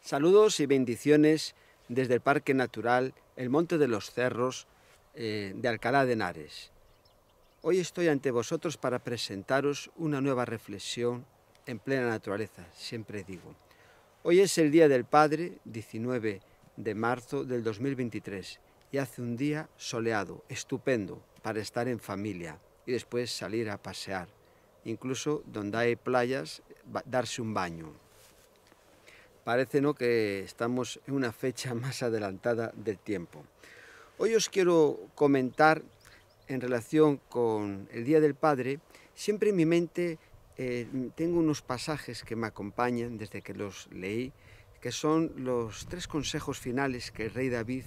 Saludos y bendiciones desde el Parque Natural El Monte de los Cerros de Alcalá de Henares. Hoy estoy ante vosotros para presentaros una nueva reflexión en plena naturaleza, siempre digo. Hoy es el Día del Padre, 19 de marzo del 2023, y hace un día soleado, estupendo, para estar en familia y después salir a pasear. Incluso donde hay playas, darse un baño. Parece, ¿no?, que estamos en una fecha más adelantada del tiempo. Hoy os quiero comentar en relación con el Día del Padre. Siempre en mi mente tengo unos pasajes que me acompañan desde que los leí, que son los 3 consejos finales que el rey David,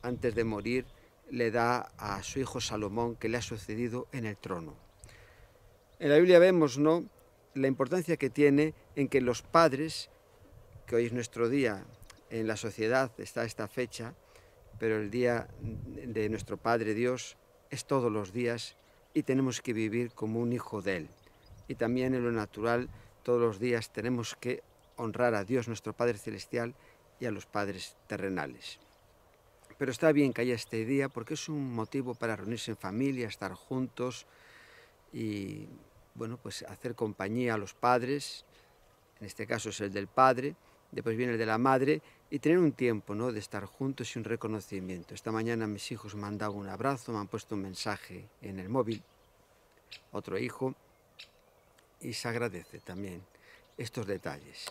antes de morir, le da a su hijo Salomón, que le ha sucedido en el trono. En la Biblia vemos, ¿no?, la importancia que tiene en que los padres, que hoy es nuestro día, en la sociedad está esta fecha, pero el día de nuestro Padre Dios es todos los días y tenemos que vivir como un hijo de Él. Y también en lo natural, todos los días tenemos que honrar a Dios, nuestro Padre Celestial, y a los padres terrenales. Pero está bien que haya este día porque es un motivo para reunirse en familia, estar juntos y, bueno, pues hacer compañía a los padres. En este caso es el del padre, después viene el de la madre, y tener un tiempo, ¿no?, de estar juntos y un reconocimiento. Esta mañana mis hijos me han dado un abrazo, me han puesto un mensaje en el móvil, otro hijo, y se agradece también estos detalles,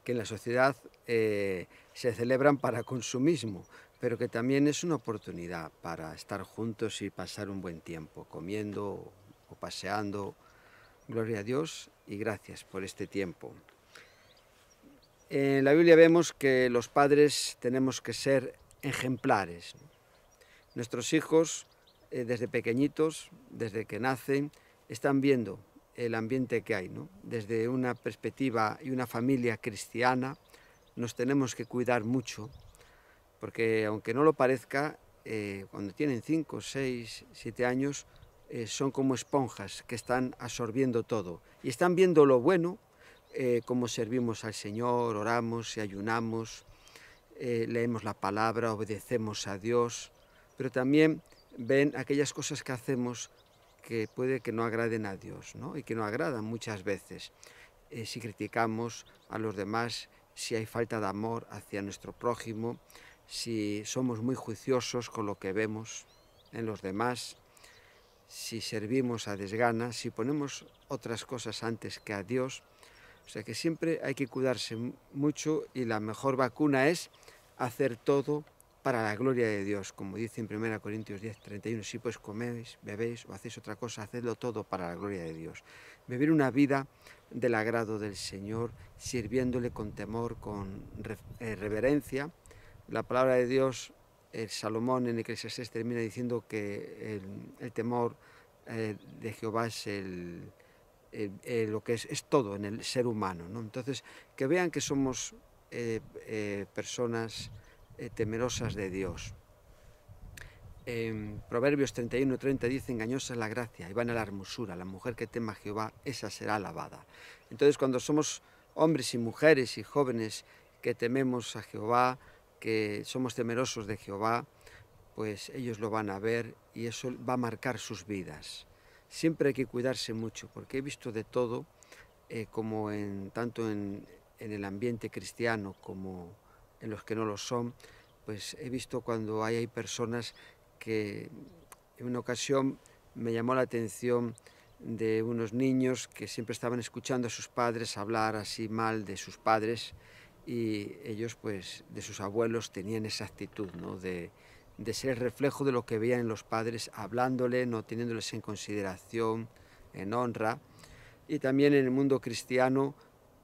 que en la sociedad se celebran para consumismo, pero que también es una oportunidad para estar juntos y pasar un buen tiempo, comiendo o paseando. Gloria a Dios y gracias por este tiempo. En la Biblia vemos que los padres tenemos que ser ejemplares. Nuestros hijos, desde pequeñitos, desde que nacen, están viendo el ambiente que hay, ¿no? Desde una perspectiva y una familia cristiana, nos tenemos que cuidar mucho, porque aunque no lo parezca, cuando tienen 5, 6, 7 años, son como esponjas que están absorbiendo todo y están viendo lo bueno, cómo servimos al Señor, oramos y ayunamos, leemos la palabra, obedecemos a Dios, pero también ven aquellas cosas que hacemos que puede que no agraden a Dios, ¿no?, y que no agradan muchas veces. Si criticamos a los demás, si hay falta de amor hacia nuestro prójimo, si somos muy juiciosos con lo que vemos en los demás, si servimos a desgana, si ponemos otras cosas antes que a Dios. O sea que siempre hay que cuidarse mucho y la mejor vacuna es hacer todo para la gloria de Dios, como dice en 1 Corintios 10:31, si pues coméis, bebéis o hacéis otra cosa, hacedlo todo para la gloria de Dios. Vivir una vida del agrado del Señor, sirviéndole con temor, con reverencia. La palabra de Dios, Salomón en Eclesiastés termina diciendo que el temor de Jehová es lo que es todo en el ser humano, ¿no? Entonces, que vean que somos personas temerosas de Dios. En Proverbios 31:30 dice: engañosa es la gracia y vana la hermosura, la mujer que tema a Jehová, esa será alabada. Entonces, cuando somos hombres y mujeres y jóvenes que tememos a Jehová, que somos temerosos de Jehová, pues ellos lo van a ver y eso va a marcar sus vidas. Siempre hay que cuidarse mucho, porque he visto de todo, como tanto en el ambiente cristiano como en los que no lo son, pues he visto cuando hay personas que en una ocasión me llamó la atención de unos niños que siempre estaban escuchando a sus padres hablar así mal de sus padres y ellos pues de sus abuelos tenían esa actitud, ¿no?, de ser el reflejo de lo que veían en los padres, hablándole, no teniéndoles en consideración, en honra. Y también en el mundo cristiano,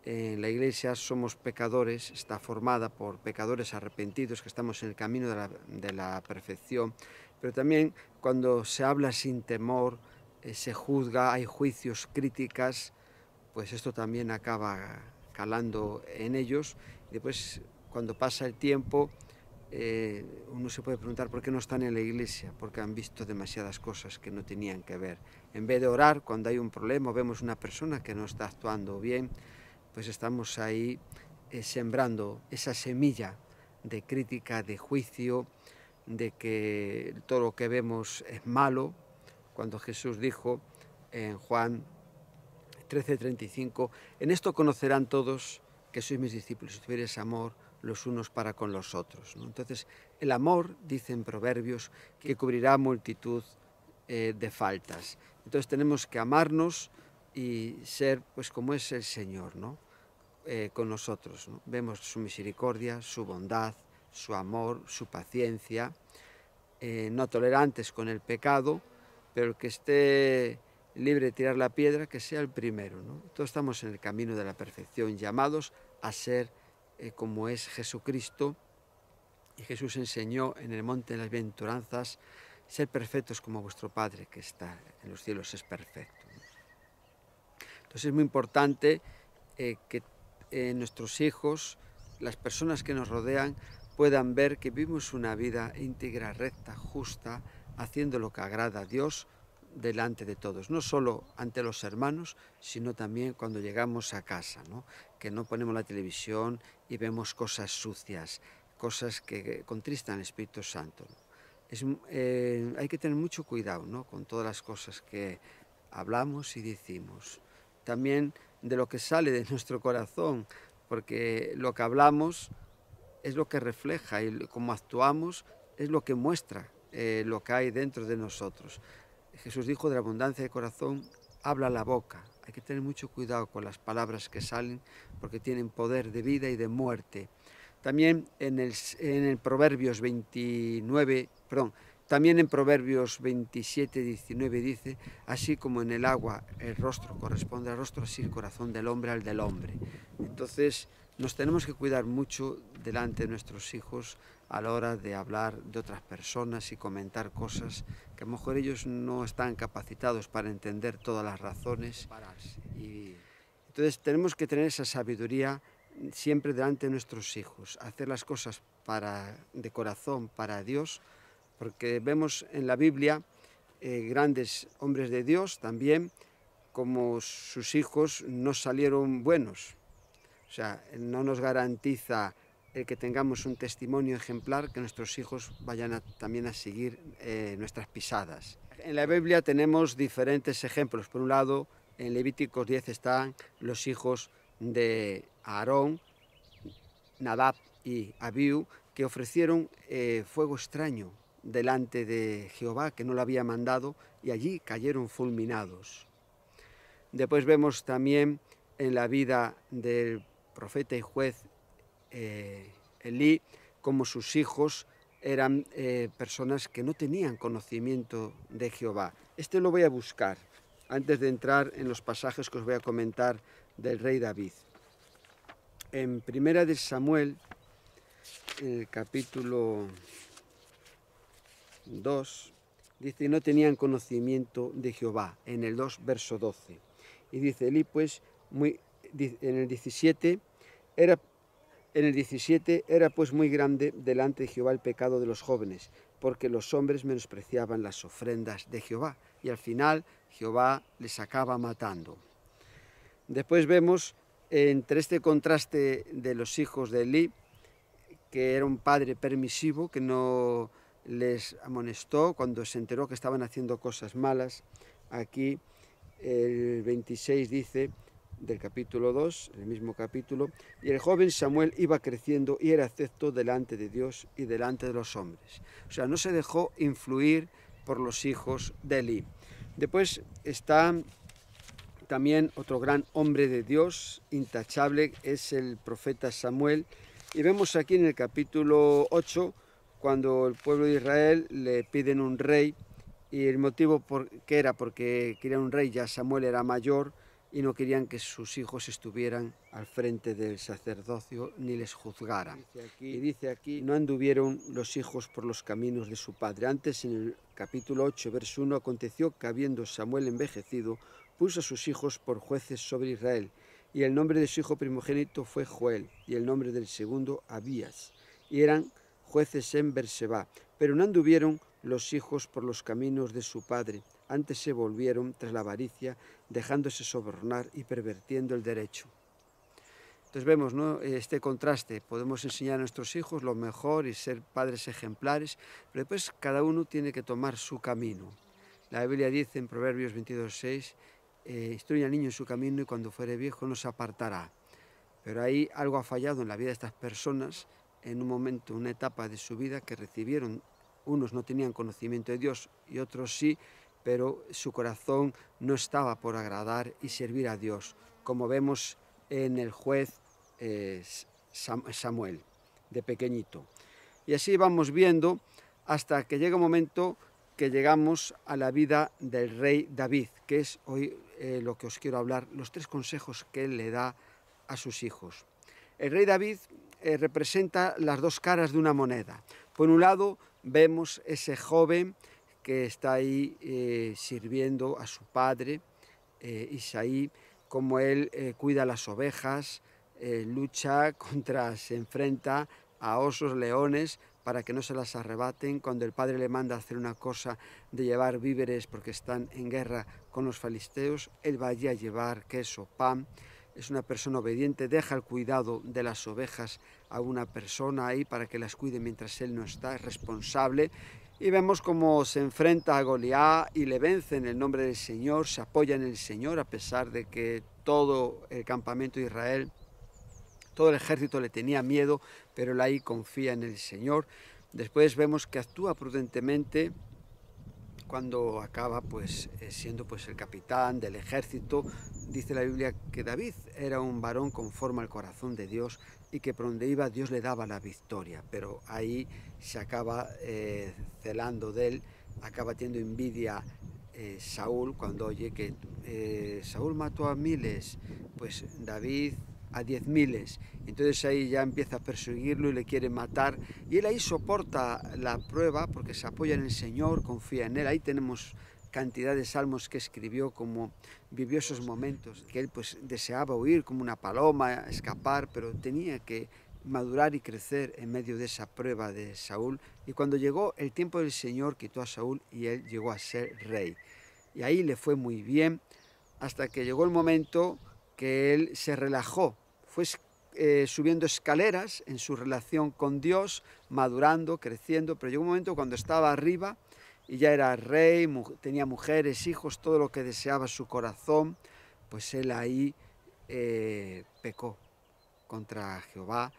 en la Iglesia somos pecadores, está formada por pecadores arrepentidos que estamos en el camino de la perfección, pero también cuando se habla sin temor, se juzga, hay juicios, críticas, pues esto también acaba calando en ellos. Y después, cuando pasa el tiempo, uno se puede preguntar por qué no están en la iglesia, porque han visto demasiadas cosas que no tenían que ver. En vez de orar cuando hay un problema o vemos una persona que no está actuando bien, pues estamos ahí sembrando esa semilla de crítica, de juicio, de que todo lo que vemos es malo, cuando Jesús dijo en Juan 13:35, en esto conocerán todos que sois mis discípulos, si tuvierais amor los unos para con los otros, ¿no? Entonces, el amor, dicen Proverbios, que cubrirá multitud de faltas. Entonces tenemos que amarnos y ser pues como es el Señor, ¿no? Con nosotros, ¿no? Vemos su misericordia, su bondad, su amor, su paciencia, no tolerantes con el pecado, pero el que esté libre de tirar la piedra, que sea el primero, ¿no? Todos estamos en el camino de la perfección, llamados a ser como es Jesucristo, y Jesús enseñó en el monte de las bienaventuranzas, ser perfectos como vuestro Padre que está en los cielos es perfecto, ¿no? Entonces es muy importante que nuestros hijos, las personas que nos rodean, puedan ver que vivimos una vida íntegra, recta, justa, haciendo lo que agrada a Dios delante de todos, no solo ante los hermanos, sino también cuando llegamos a casa, ¿no? Que no ponemos la televisión y vemos cosas sucias, cosas que contristan al Espíritu Santo, ¿no? Hay que tener mucho cuidado, ¿no? Con todas las cosas que hablamos y decimos. También de lo que sale de nuestro corazón, porque lo que hablamos es lo que refleja y cómo actuamos es lo que muestra lo que hay dentro de nosotros. Jesús dijo, de la abundancia del corazón habla la boca. Hay que tener mucho cuidado con las palabras que salen porque tienen poder de vida y de muerte. También en el Proverbios 29, perdón, también en Proverbios 27, 19 dice, así como en el agua el rostro corresponde al rostro, así el corazón del hombre al del hombre. Entonces nos tenemos que cuidar mucho delante de nuestros hijos a la hora de hablar de otras personas y comentar cosas que a lo mejor ellos no están capacitados para entender todas las razones. Y entonces tenemos que tener esa sabiduría siempre delante de nuestros hijos, hacer las cosas de corazón para Dios, porque vemos en la Biblia grandes hombres de Dios también, como sus hijos no salieron buenos. O sea, no nos garantiza el que tengamos un testimonio ejemplar que nuestros hijos vayan también a seguir nuestras pisadas. En la Biblia tenemos diferentes ejemplos. Por un lado, en Levíticos 10 están los hijos de Aarón, Nadab y Abiú, que ofrecieron fuego extraño delante de Jehová, que no lo había mandado, y allí cayeron fulminados. Después vemos también en la vida del profeta y juez Elí, como sus hijos eran personas que no tenían conocimiento de Jehová. Este lo voy a buscar antes de entrar en los pasajes que os voy a comentar del rey David. En Primera de Samuel, en el capítulo 2, dice, no tenían conocimiento de Jehová, en el 2, verso 12. Y dice Elí, pues, en el 17, era pues muy grande delante de Jehová el pecado de los jóvenes, porque los hombres menospreciaban las ofrendas de Jehová, y al final Jehová les acaba matando. Después vemos entre este contraste de los hijos de Elí, que era un padre permisivo, que no les amonestó cuando se enteró que estaban haciendo cosas malas. Aquí el 26 dice, del capítulo 2, el mismo capítulo, y el joven Samuel iba creciendo y era acepto delante de Dios y delante de los hombres. O sea, no se dejó influir por los hijos de Elí. Después está también otro gran hombre de Dios, intachable, es el profeta Samuel. Y vemos aquí en el capítulo 8, cuando el pueblo de Israel le piden un rey, y el motivo que era porque querían un rey, ya Samuel era mayor, y no querían que sus hijos estuvieran al frente del sacerdocio ni les juzgaran. Y dice aquí, no anduvieron los hijos por los caminos de su padre. Antes, en el capítulo 8, verso 1, aconteció que habiendo Samuel envejecido, puso a sus hijos por jueces sobre Israel. Y el nombre de su hijo primogénito fue Joel, y el nombre del segundo Abías. Y eran jueces en Berseba. Pero no anduvieron los hijos por los caminos de su padre, antes se volvieron tras la avaricia, dejándose sobornar y pervertiendo el derecho. Entonces vemos, ¿no?, este contraste. Podemos enseñar a nuestros hijos lo mejor y ser padres ejemplares, pero después cada uno tiene que tomar su camino. La Biblia dice en Proverbios 22:6, instruye al niño en su camino y cuando fuere viejo no se apartará. Pero ahí algo ha fallado en la vida de estas personas en un momento, una etapa de su vida que recibieron. Unos no tenían conocimiento de Dios y otros sí, pero su corazón no estaba por agradar y servir a Dios, como vemos en el juez Samuel, de pequeñito. Y así vamos viendo hasta que llega un momento que llegamos a la vida del rey David, que es hoy lo que os quiero hablar, los 3 consejos que él le da a sus hijos. El rey David representa las 2 caras de una moneda. Por un lado vemos ese joven que está ahí sirviendo a su padre, Isaí, como él cuida las ovejas, lucha se enfrenta a osos, leones, para que no se las arrebaten. Cuando el padre le manda a hacer una cosa de llevar víveres porque están en guerra con los filisteos, él va allí a llevar queso, pan. Es una persona obediente, deja el cuidado de las ovejas a una persona ahí para que las cuide mientras él no está, es responsable. Y vemos cómo se enfrenta a Goliat y le vence en el nombre del Señor, se apoya en el Señor a pesar de que todo el campamento de Israel, todo el ejército le tenía miedo, pero él ahí confía en el Señor. Después vemos que actúa prudentemente cuando acaba siendo el capitán del ejército. Dice la Biblia que David era un varón conforme al corazón de Dios y que por donde iba Dios le daba la victoria, pero ahí se acaba celando de él, acaba teniendo envidia Saúl cuando oye que Saúl mató a miles, pues David a 10.000. Entonces ahí ya empieza a perseguirlo y le quiere matar. Y él ahí soporta la prueba porque se apoya en el Señor, confía en él. Ahí tenemos cantidad de salmos que escribió, como vivió esos momentos, que él deseaba huir como una paloma, escapar, pero tenía que madurar y crecer en medio de esa prueba de Saúl. Y cuando llegó el tiempo del Señor, quitó a Saúl y él llegó a ser rey. Y ahí le fue muy bien, hasta que llegó el momento que él se relajó, fue subiendo escaleras en su relación con Dios, madurando, creciendo, pero llegó un momento cuando estaba arriba y ya era rey, tenía mujeres, hijos, todo lo que deseaba su corazón, pues él ahí pecó contra Jehová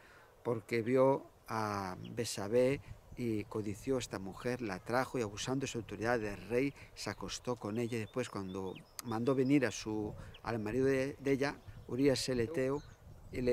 porque vio a Besabé y codició a esta mujer, la trajo y abusando de su autoridad de rey se acostó con ella. Y después cuando mandó venir al marido de ella, Urías el Eteo, y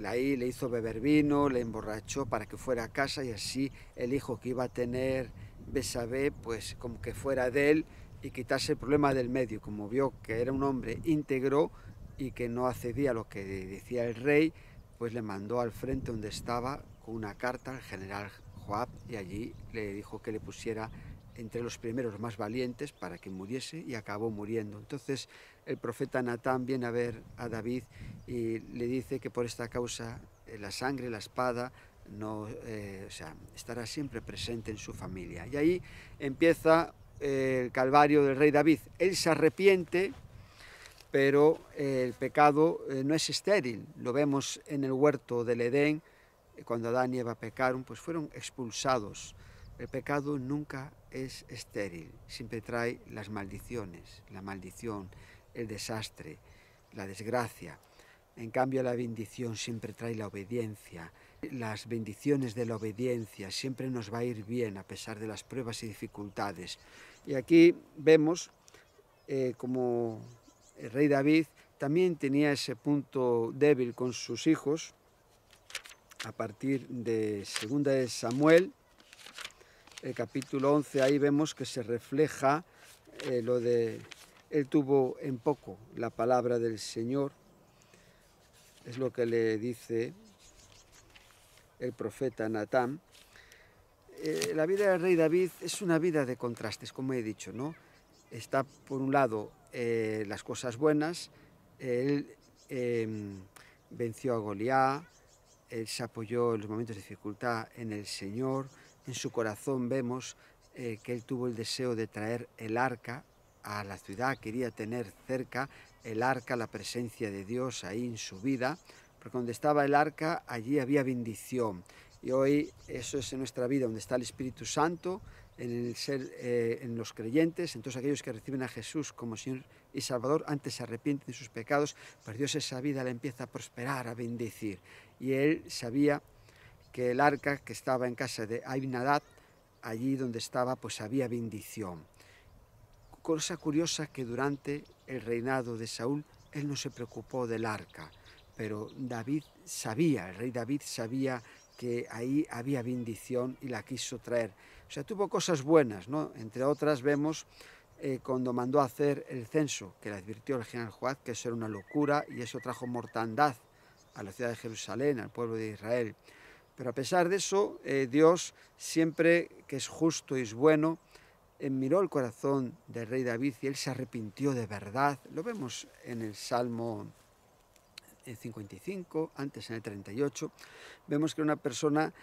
ahí le hizo beber vino, le emborrachó para que fuera a casa y así el hijo que iba a tener Besabé pues como que fuera de él y quitarse el problema del medio. Como vio que era un hombre íntegro y que no accedía a lo que decía el rey, pues le mandó al frente donde estaba con una carta al general Joab y allí le dijo que le pusiera entre los primeros más valientes para que muriese y acabó muriendo. Entonces el profeta Natán viene a ver a David y le dice que por esta causa la sangre, la espada, no, estará siempre presente en su familia. Y ahí empieza el calvario del rey David. Él se arrepiente, pero el pecado no es estéril. Lo vemos en el huerto del Edén, cuando Adán y Eva pecaron, pues fueron expulsados. El pecado nunca es estéril, siempre trae las maldiciones, la maldición, el desastre, la desgracia. En cambio, la bendición siempre trae la obediencia. Las bendiciones de la obediencia siempre nos va a ir bien a pesar de las pruebas y dificultades. Y aquí vemos como el rey David también tenía ese punto débil con sus hijos. A partir de 2 de Samuel, el capítulo 11, ahí vemos que se refleja lo de él tuvo en poco la palabra del Señor. Es lo que le dice el profeta Natán. La vida del rey David es una vida de contrastes, como he dicho, ¿no? Está por un lado las cosas buenas. Él venció a Goliat, él se apoyó en los momentos de dificultad en el Señor. En su corazón vemos que él tuvo el deseo de traer el arca a la ciudad, quería tener cerca el arca, la presencia de Dios ahí en su vida, porque donde estaba el arca, allí había bendición. Y hoy eso es en nuestra vida, donde está el Espíritu Santo, en los creyentes, en todos aquellos que reciben a Jesús como Señor y Salvador, antes se arrepienten de sus pecados, pues Dios esa vida la empieza a prosperar, a bendecir. Y él sabía que el arca que estaba en casa de Abinadab, allí donde estaba, pues había bendición. Cosa curiosa que durante el reinado de Saúl, él no se preocupó del arca, pero David sabía, el rey David sabía que ahí había bendición y la quiso traer. O sea, tuvo cosas buenas, ¿no? Entre otras vemos cuando mandó a hacer el censo, que le advirtió el general Joab que eso era una locura y eso trajo mortandad a la ciudad de Jerusalén, al pueblo de Israel. Pero a pesar de eso, Dios, siempre que es justo y es bueno, miró el corazón del rey David y él se arrepintió de verdad. Lo vemos en el Salmo 55, antes en el 38, vemos que una persona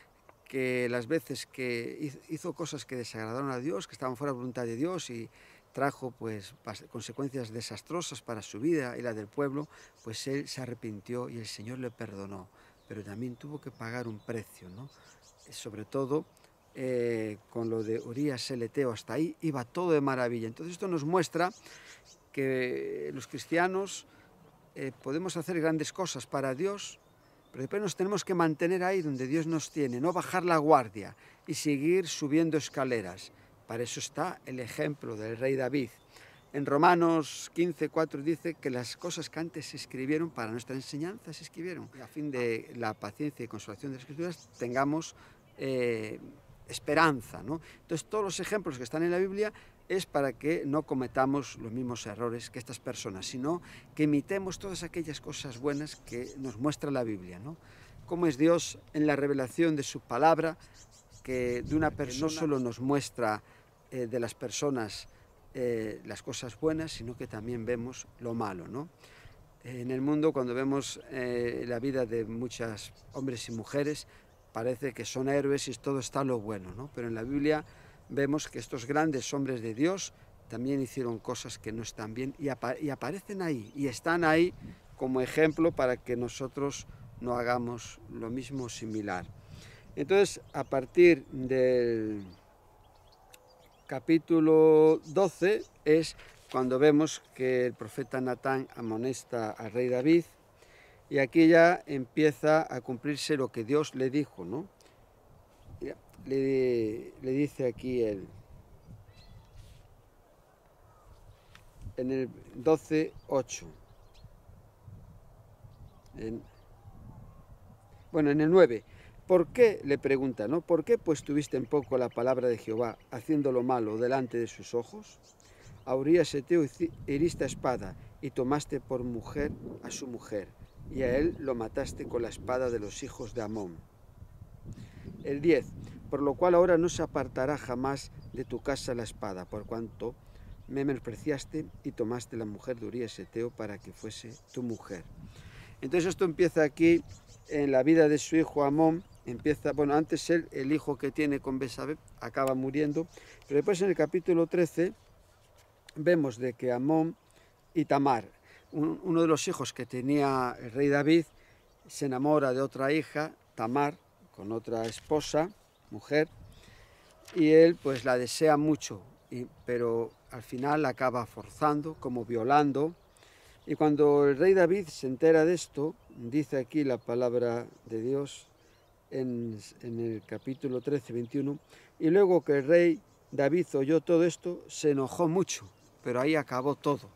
que las veces que hizo cosas que desagradaron a Dios, que estaban fuera de la voluntad de Dios y trajo pues consecuencias desastrosas para su vida y la del pueblo, pues él se arrepintió y el Señor le perdonó, pero también tuvo que pagar un precio, ¿no? Sobre todo con lo de Urías el Eteo, hasta ahí iba todo de maravilla. Entonces esto nos muestra que los cristianos podemos hacer grandes cosas para Dios, pero después nos tenemos que mantener ahí donde Dios nos tiene, no bajar la guardia y seguir subiendo escaleras. Para eso está el ejemplo del rey David. En Romanos 15:4 dice que las cosas que antes se escribieron para nuestra enseñanza se escribieron. Y a fin de la paciencia y consolación de las Escrituras tengamos esperanza, ¿no? Entonces todos los ejemplos que están en la Biblia es para que no cometamos los mismos errores que estas personas, sino que imitemos todas aquellas cosas buenas que nos muestra la Biblia, ¿no? Cómo es Dios en la revelación de su palabra, que de una persona no solo nos muestra de las personas las cosas buenas, sino que también vemos lo malo, ¿no? En el mundo, cuando vemos la vida de muchos hombres y mujeres, parece que son héroes y todo está lo bueno, ¿no? Pero en la Biblia vemos que estos grandes hombres de Dios también hicieron cosas que no están bien y aparecen ahí y están ahí como ejemplo para que nosotros no hagamos lo mismo similar. Entonces, a partir del capítulo 12 es cuando vemos que el profeta Natán amonesta al rey David y aquí ya empieza a cumplirse lo que Dios le dijo, ¿no? Le dice aquí él, en el 12:8, bueno, en el 9, ¿por qué? Le pregunta, ¿no? ¿Por qué pues tuviste en poco la palabra de Jehová, haciendo lo malo delante de sus ojos? A Urías Eteo heriste a espada y tomaste por mujer a su mujer, y a él lo mataste con la espada de los hijos de Amón. El 10, por lo cual ahora no se apartará jamás de tu casa la espada, por cuanto me menospreciaste y tomaste la mujer de Urías Eteo para que fuese tu mujer. Entonces esto empieza aquí en la vida de su hijo Amón. Empieza, bueno, antes él, el hijo que tiene con Besabé, acaba muriendo, pero después en el capítulo 13 vemos de que Amón y Tamar, uno de los hijos que tenía el rey David, se enamora de otra hija, Tamar, con otra esposa, mujer, y él pues la desea mucho, pero al final la acaba forzando, como violando. Y cuando el rey David se entera de esto, dice aquí la palabra de Dios en el capítulo 13, 21, y luego que el rey David oyó todo esto, se enojó mucho, pero ahí acabó todo.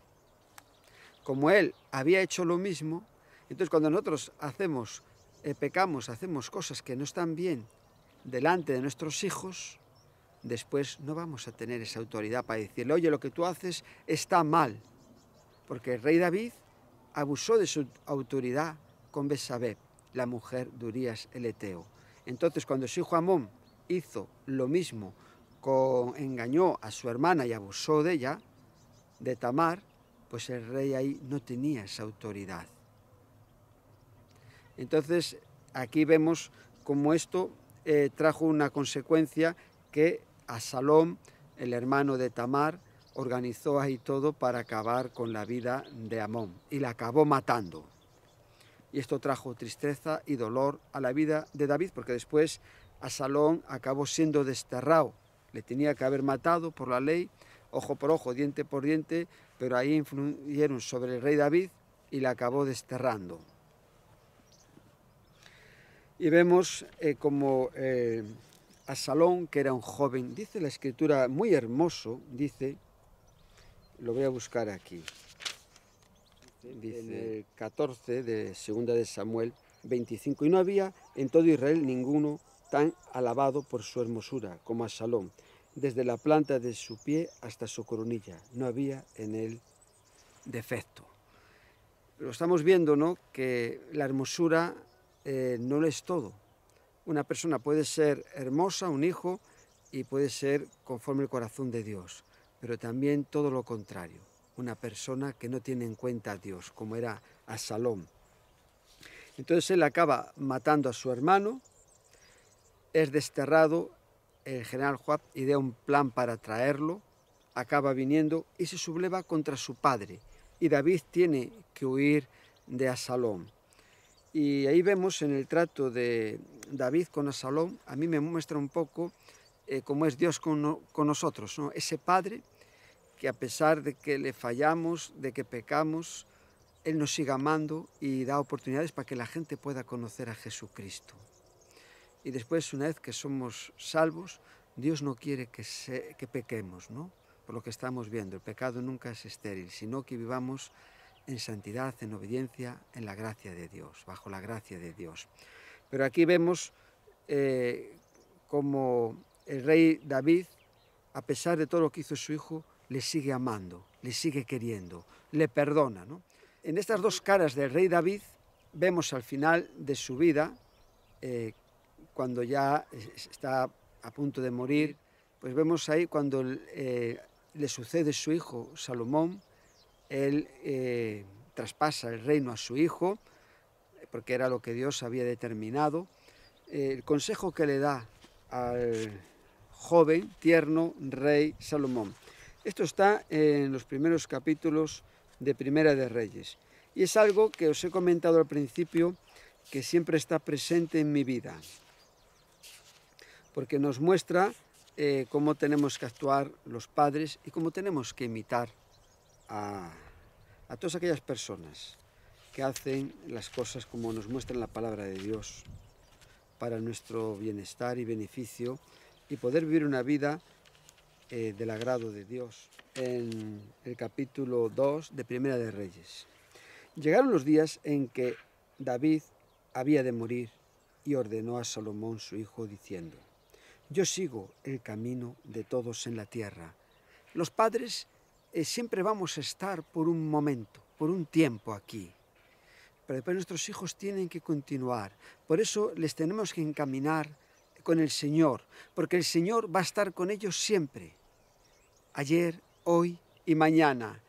Como él había hecho lo mismo, entonces cuando nosotros pecamos, hacemos cosas que no están bien delante de nuestros hijos, después no vamos a tener esa autoridad para decirle, oye, lo que tú haces está mal, porque el rey David abusó de su autoridad con Besabé, la mujer de Urías el Eteo. Entonces, cuando su hijo Amón hizo lo mismo, engañó a su hermana y abusó de ella, de Tamar, pues el rey ahí no tenía esa autoridad. Entonces, aquí vemos cómo esto trajo una consecuencia que Absalom, el hermano de Tamar, organizó ahí todo para acabar con la vida de Amón y la acabó matando. Y esto trajo tristeza y dolor a la vida de David, porque después Absalón acabó siendo desterrado. Le tenía que haber matado por la ley, ojo por ojo, diente por diente, pero ahí influyeron sobre el rey David y le acabó desterrando. Y vemos como Absalón, que era un joven, dice la escritura muy hermoso, dice, lo voy a buscar aquí, dice en el 14 de 2 de Samuel 25, y no había en todo Israel ninguno tan alabado por su hermosura como Absalón, desde la planta de su pie hasta su coronilla, no había en él defecto. Lo estamos viendo, ¿no?, que la hermosura no lo es todo. Una persona puede ser hermosa, un hijo, y puede ser conforme el corazón de Dios, pero también todo lo contrario, una persona que no tiene en cuenta a Dios, como era Absalón. Entonces él acaba matando a su hermano, es desterrado, el general Joab idea un plan para traerlo, acaba viniendo y se subleva contra su padre, y David tiene que huir de Absalón. Y ahí vemos en el trato de David con Absalón, a mí me muestra un poco cómo es Dios con nosotros, ¿no? Ese padre que a pesar de que le fallamos, de que pecamos, Él nos sigue amando y da oportunidades para que la gente pueda conocer a Jesucristo. Y después, una vez que somos salvos, Dios no quiere que pequemos, ¿no? Por lo que estamos viendo, el pecado nunca es estéril, sino que vivamos en santidad, en obediencia, en la gracia de Dios, bajo la gracia de Dios. Pero aquí vemos como el rey David, a pesar de todo lo que hizo su hijo, le sigue amando, le sigue queriendo, le perdona, ¿no? En estas dos caras del rey David vemos al final de su vida, cuando ya está a punto de morir, pues vemos ahí cuando le sucede su hijo Salomón, él traspasa el reino a su hijo, porque era lo que Dios había determinado. El consejo que le da al joven, tierno rey Salomón. Esto está en los primeros capítulos de Primera de Reyes. Y es algo que os he comentado al principio, que siempre está presente en mi vida, porque nos muestra cómo tenemos que actuar los padres y cómo tenemos que imitar a todas aquellas personas que hacen las cosas como nos muestra en la palabra de Dios, para nuestro bienestar y beneficio, y poder vivir una vida del agrado de Dios. En el capítulo 2 de Primera de Reyes. Llegaron los días en que David había de morir y ordenó a Salomón su hijo diciendo: yo sigo el camino de todos en la tierra. Los padres siempre vamos a estar por un momento, por un tiempo aquí, pero después nuestros hijos tienen que continuar. Por eso les tenemos que encaminar con el Señor, porque el Señor va a estar con ellos siempre, ayer, hoy y mañana.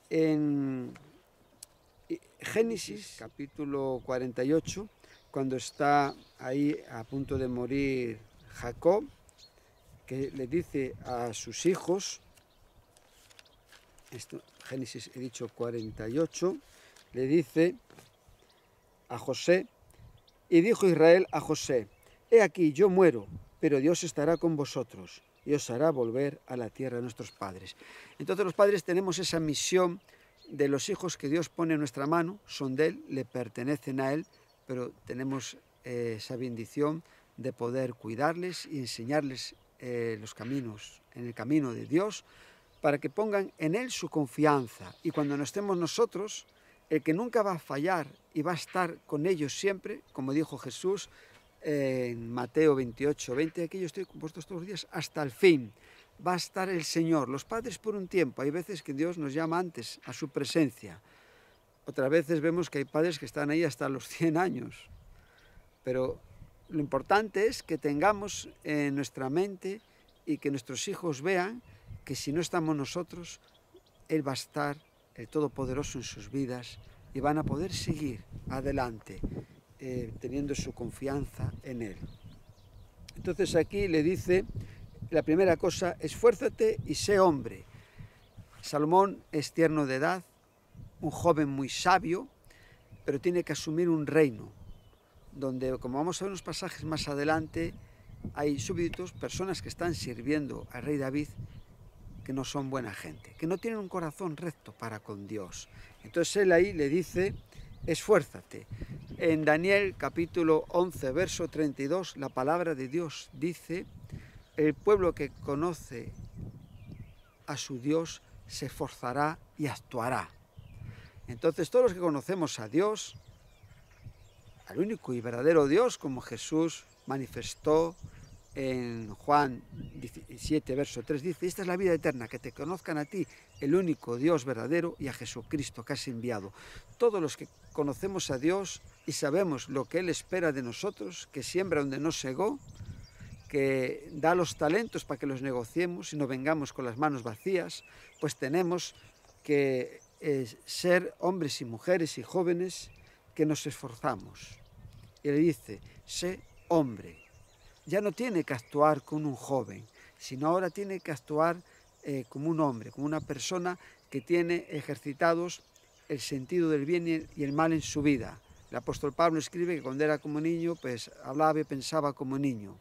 En Génesis capítulo 48, cuando está ahí a punto de morir Jacob, que le dice a sus hijos, esto, Génesis he dicho 48, le dice a José, y dijo Israel a José: he aquí yo muero, pero Dios estará con vosotros y os hará volver a la tierra de nuestros padres. Entonces los padres tenemos esa misión de los hijos que Dios pone en nuestra mano, son de Él, le pertenecen a Él, pero tenemos esa bendición de poder cuidarles y enseñarles los caminos, en el camino de Dios, para que pongan en Él su confianza. Y cuando no estemos nosotros, el que nunca va a fallar y va a estar con ellos siempre, como dijo Jesús en Mateo 28, 20, aquí yo estoy con vosotros todos los días hasta el fin. Va a estar el Señor, los padres por un tiempo. Hay veces que Dios nos llama antes a su presencia. Otras veces vemos que hay padres que están ahí hasta los 100 años. Pero lo importante es que tengamos en nuestra mente y que nuestros hijos vean que si no estamos nosotros, Él va a estar, el Todopoderoso, en sus vidas, y van a poder seguir adelante teniendo su confianza en Él. Entonces aquí le dice, la primera cosa, esfuérzate y sé hombre. Salomón es tierno de edad, un joven muy sabio, pero tiene que asumir un reino, donde, como vamos a ver unos pasajes más adelante, hay súbditos, personas que están sirviendo al rey David, que no son buena gente, que no tienen un corazón recto para con Dios. Entonces él ahí le dice, esfuérzate. En Daniel capítulo 11, verso 32, la palabra de Dios dice, el pueblo que conoce a su Dios se esforzará y actuará. Entonces todos los que conocemos a Dios, al único y verdadero Dios, como Jesús manifestó en Juan 17, verso 3, dice, esta es la vida eterna, que te conozcan a ti, el único Dios verdadero, y a Jesucristo que has enviado. Todos los que conocemos a Dios y sabemos lo que Él espera de nosotros, que siembra donde no segó, que da los talentos para que los negociemos y no vengamos con las manos vacías, pues tenemos que ser hombres y mujeres y jóvenes que nos esforzamos. Y le dice, sé hombre. Ya no tiene que actuar como un joven, sino ahora tiene que actuar como un hombre, como una persona que tiene ejercitados el sentido del bien y el mal en su vida. El apóstol Pablo escribe que cuando era como niño, pues hablaba y pensaba como niño.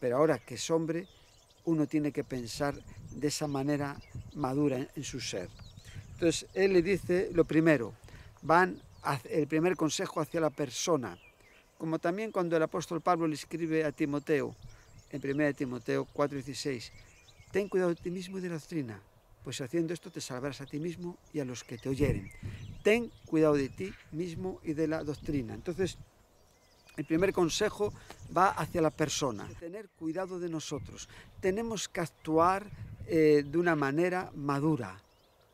Pero ahora que es hombre, uno tiene que pensar de esa manera madura en su ser. Entonces, él le dice lo primero, el primer consejo hacia la persona, como también cuando el apóstol Pablo le escribe a Timoteo, en 1 Timoteo 4:16, ten cuidado de ti mismo y de la doctrina, pues haciendo esto te salvarás a ti mismo y a los que te oyeren. Ten cuidado de ti mismo y de la doctrina. Entonces, el primer consejo va hacia la persona, tener cuidado de nosotros. Tenemos que actuar de una manera madura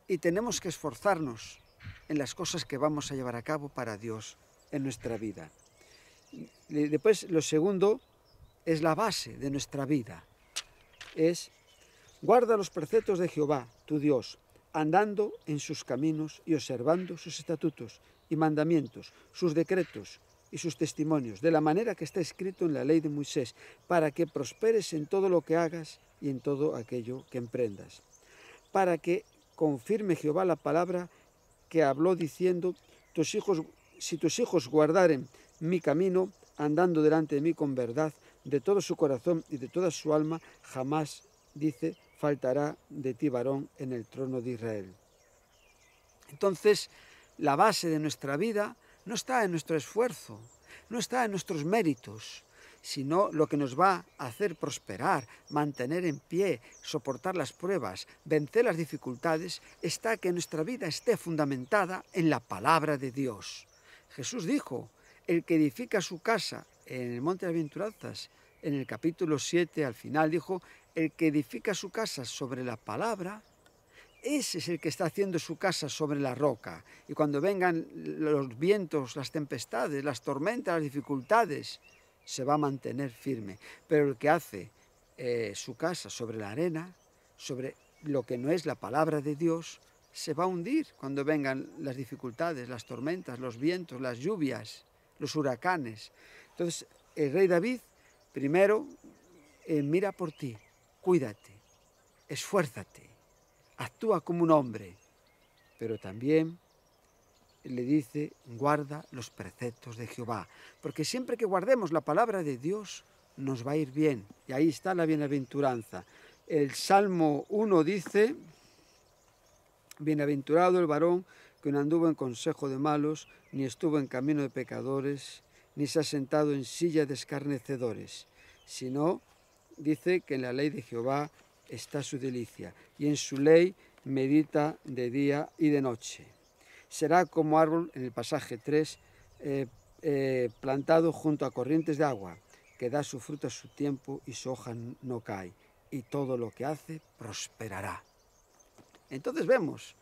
y tenemos que esforzarnos en las cosas que vamos a llevar a cabo para Dios en nuestra vida. Después, lo segundo es la base de nuestra vida. Es, guarda los preceptos de Jehová, tu Dios, andando en sus caminos y observando sus estatutos y mandamientos, sus decretos y sus testimonios, de la manera que está escrito en la ley de Moisés, para que prosperes en todo lo que hagas y en todo aquello que emprendas. Para que confirme Jehová la palabra que habló diciendo, si tus hijos guardaren mi camino, andando delante de mí con verdad, de todo su corazón y de toda su alma, jamás, dice, faltará de ti varón en el trono de Israel. Entonces, la base de nuestra vida no está en nuestro esfuerzo, no está en nuestros méritos, sino lo que nos va a hacer prosperar, mantener en pie, soportar las pruebas, vencer las dificultades, está que nuestra vida esté fundamentada en la palabra de Dios. Jesús dijo, el que edifica su casa en el monte de las bienaventuranzas, en el capítulo 7, al final dijo, el que edifica su casa sobre la palabra, ese es el que está haciendo su casa sobre la roca. Y cuando vengan los vientos, las tempestades, las tormentas, las dificultades, se va a mantener firme. Pero el que hace su casa sobre la arena, sobre lo que no es la palabra de Dios, se va a hundir cuando vengan las dificultades, las tormentas, los vientos, las lluvias, los huracanes. Entonces, el rey David, primero, mira por ti, cuídate, esfuérzate, actúa como un hombre, pero también le dice, guarda los preceptos de Jehová, porque siempre que guardemos la palabra de Dios, nos va a ir bien, y ahí está la bienaventuranza. El Salmo 1 dice, bienaventurado el varón que no anduvo en consejo de malos, ni estuvo en camino de pecadores, ni se ha sentado en silla de escarnecedores, sino, dice que en la ley de Jehová está su delicia, y en su ley medita de día y de noche. Será como árbol, en el pasaje 3, plantado junto a corrientes de agua, que da su fruto a su tiempo y su hoja no cae, y todo lo que hace prosperará. Entonces vemos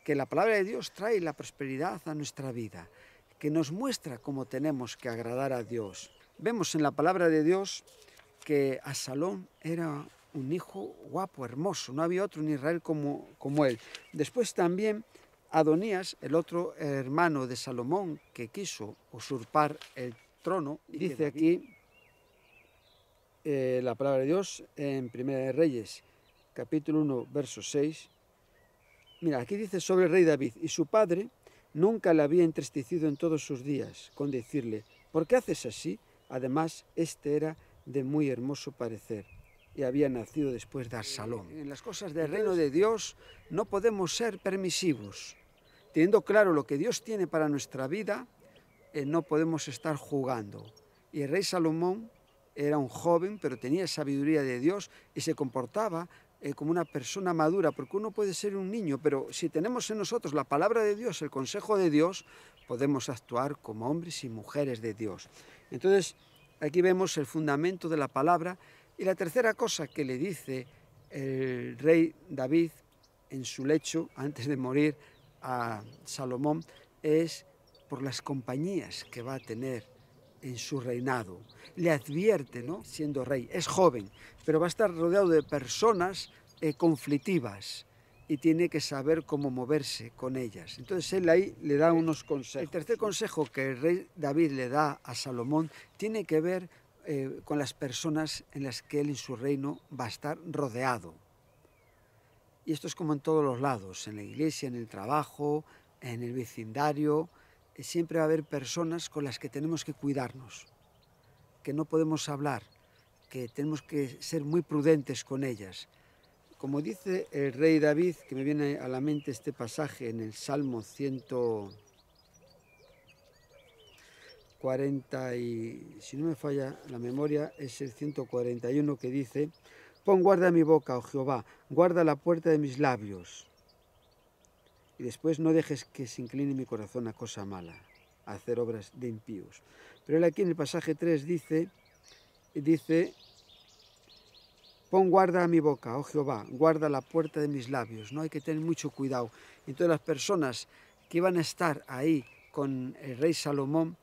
que la palabra de Dios trae la prosperidad a nuestra vida, que nos muestra cómo tenemos que agradar a Dios. Vemos en la palabra de Dios que Absalón era un hijo guapo, hermoso, no había otro en Israel como él. Después también Adonías, el otro hermano de Salomón, que quiso usurpar el trono, dice aquí la palabra de Dios en Primera de Reyes, capítulo 1, verso 6. Mira, aquí dice sobre el rey David, y su padre Nunca le había entristecido en todos sus días, con decirle, ¿por qué haces así? Además, este era de muy hermoso parecer y había nacido después de Absalón. En las cosas del reino de Dios no podemos ser permisivos. Teniendo claro lo que Dios tiene para nuestra vida, no podemos estar jugando. Y el rey Salomón era un joven, pero tenía sabiduría de Dios y se comportaba como una persona madura, porque uno puede ser un niño, pero si tenemos en nosotros la palabra de Dios, el consejo de Dios, podemos actuar como hombres y mujeres de Dios. Entonces, aquí vemos el fundamento de la palabra. Y la tercera cosa que le dice el rey David en su lecho, antes de morir, a Salomón, es por las compañías que va a tener en su reinado. Le advierte, ¿no? Siendo rey, es joven, pero va a estar rodeado de personas conflictivas y tiene que saber cómo moverse con ellas. Entonces él ahí le da unos consejos. El tercer consejo que el rey David le da a Salomón tiene que ver con las personas en las que él en su reino va a estar rodeado. Y esto es como en todos los lados, en la iglesia, en el trabajo, en el vecindario. Siempre va a haber personas con las que tenemos que cuidarnos, que no podemos hablar, que tenemos que ser muy prudentes con ellas. Como dice el rey David, que me viene a la mente este pasaje en el Salmo 140, y si no me falla la memoria, es el 141, que dice: pon guarda mi boca, oh Jehová, guarda la puerta de mis labios. Y después no dejes que se incline mi corazón a cosa mala, a hacer obras de impíos. Pero él aquí en el pasaje 3 dice, pon guarda a mi boca, oh Jehová, guarda la puerta de mis labios. No hay que tener mucho cuidado. Entonces las personas que iban a estar ahí con el rey Salomón,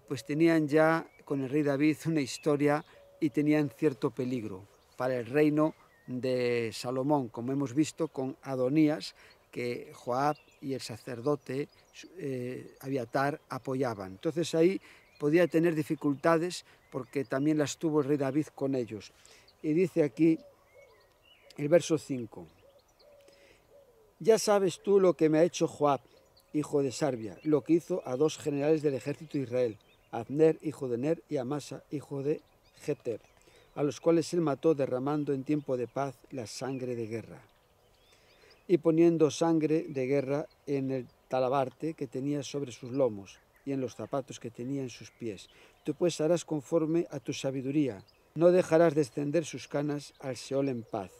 pues tenían ya con el rey David una historia y tenían cierto peligro para el reino de Salomón, como hemos visto con Adonías, que Joab y el sacerdote Abiatar apoyaban. Entonces ahí podía tener dificultades porque también las tuvo el rey David con ellos. Y dice aquí el verso 5: ya sabes tú lo que me ha hecho Joab, hijo de Sarbia, lo que hizo a dos generales del ejército de Israel, Abner, hijo de Ner, y Amasa, hijo de Jeter, a los cuales él mató derramando en tiempo de paz la sangre de guerra y poniendo sangre de guerra en el talabarte que tenía sobre sus lomos y en los zapatos que tenía en sus pies. Tú pues harás conforme a tu sabiduría, no dejarás descender sus canas al Seol en paz.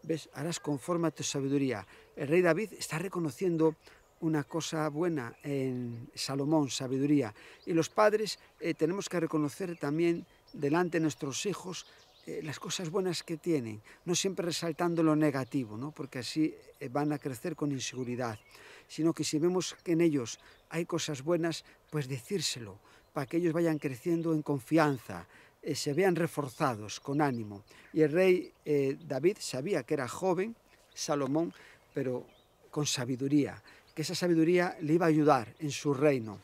¿Ves? Harás conforme a tu sabiduría. El rey David está reconociendo una cosa buena en Salomón, sabiduría. Y los padres tenemos que reconocer también delante de nuestros hijos las cosas buenas que tienen, no siempre resaltando lo negativo, ¿no? Porque así van a crecer con inseguridad, sino que si vemos que en ellos hay cosas buenas, pues decírselo, para que ellos vayan creciendo en confianza, se vean reforzados, con ánimo. Y el rey David sabía que era joven, Salomón, pero con sabiduría, que esa sabiduría le iba a ayudar en su reino.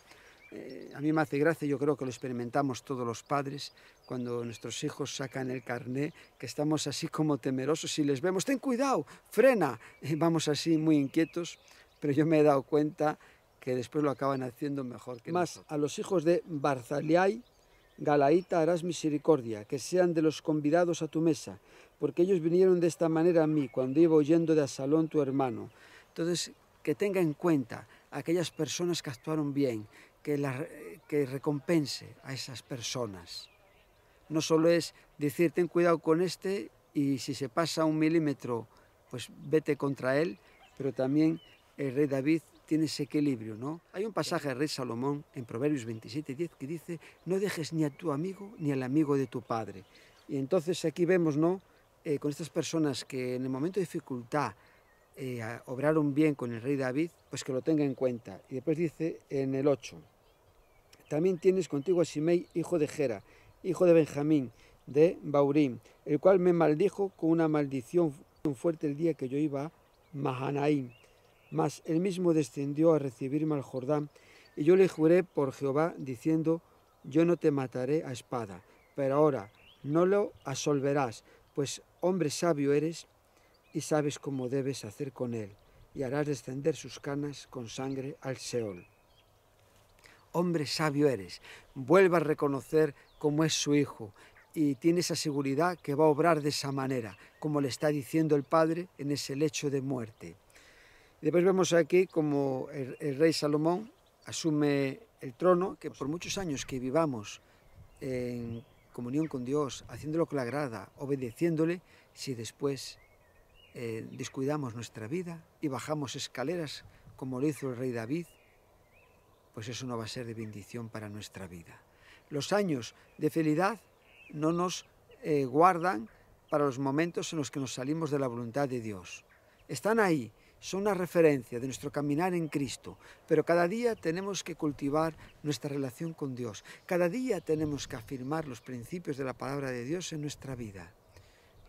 A mí me hace gracia, yo creo que lo experimentamos todos los padres, cuando nuestros hijos sacan el carné, que estamos así como temerosos y les vemos, ten cuidado, frena, y vamos así muy inquietos, pero yo me he dado cuenta que después lo acaban haciendo mejor que nosotros. A los hijos de Barzaliai, Galaíta, harás misericordia, que sean de los convidados a tu mesa, porque ellos vinieron de esta manera a mí, cuando iba huyendo de Absalón tu hermano. Entonces, que tenga en cuenta a aquellas personas que actuaron bien, que recompense a esas personas. No solo es decir, ten cuidado con este y si se pasa 1 milímetro, pues vete contra él, pero también el rey David tiene ese equilibrio, ¿no? Hay un pasaje del rey Salomón en Proverbios 27:10 que dice, no dejes ni a tu amigo ni al amigo de tu padre. Y entonces aquí vemos, ¿no? Con estas personas que en el momento de dificultad obraron bien con el rey David, pues que lo tenga en cuenta. Y después dice en el 8, también tienes contigo a Simei, hijo de Gera, hijo de Benjamín, de Baurim, el cual me maldijo con una maldición fuerte el día que yo iba a Mahanaim. Mas él mismo descendió a recibirme al Jordán, y yo le juré por Jehová, diciendo, yo no te mataré a espada, pero ahora no lo absolverás, pues hombre sabio eres, y sabes cómo debes hacer con él. y harás descender sus canas con sangre al Seol. Hombre sabio eres, vuelva a reconocer cómo es su hijo y tiene esa seguridad que va a obrar de esa manera, como le está diciendo el Padre en ese lecho de muerte. Y después vemos aquí como el rey Salomón asume el trono, que por muchos años que vivamos en comunión con Dios, haciendo lo que le agrada, obedeciéndole, si después descuidamos nuestra vida y bajamos escaleras como lo hizo el rey David, pues eso no va a ser de bendición para nuestra vida. Los años de felicidad no nos guardan para los momentos en los que nos salimos de la voluntad de Dios. Están ahí, son una referencia de nuestro caminar en Cristo, pero cada día tenemos que cultivar nuestra relación con Dios. Cada día tenemos que afirmar los principios de la palabra de Dios en nuestra vida.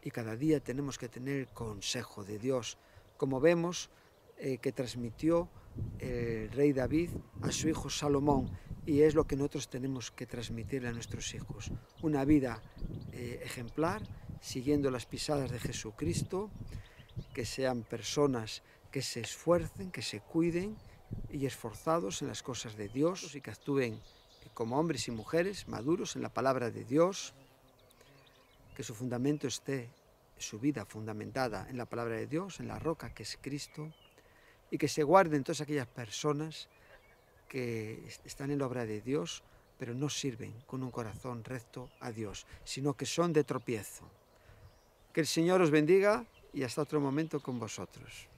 Y cada día tenemos que tener el consejo de Dios, como vemos que transmitió el rey David a su hijo Salomón, y es lo que nosotros tenemos que transmitirle a nuestros hijos. Una vida ejemplar, siguiendo las pisadas de Jesucristo, que sean personas que se esfuercen, que se cuiden y esforzados en las cosas de Dios y que actúen como hombres y mujeres maduros en la palabra de Dios, que su fundamento esté, su vida fundamentada en la palabra de Dios, en la roca que es Cristo, y que se guarden todas aquellas personas que están en la obra de Dios, pero no sirven con un corazón recto a Dios, sino que son de tropiezo. Que el Señor os bendiga y hasta otro momento con vosotros.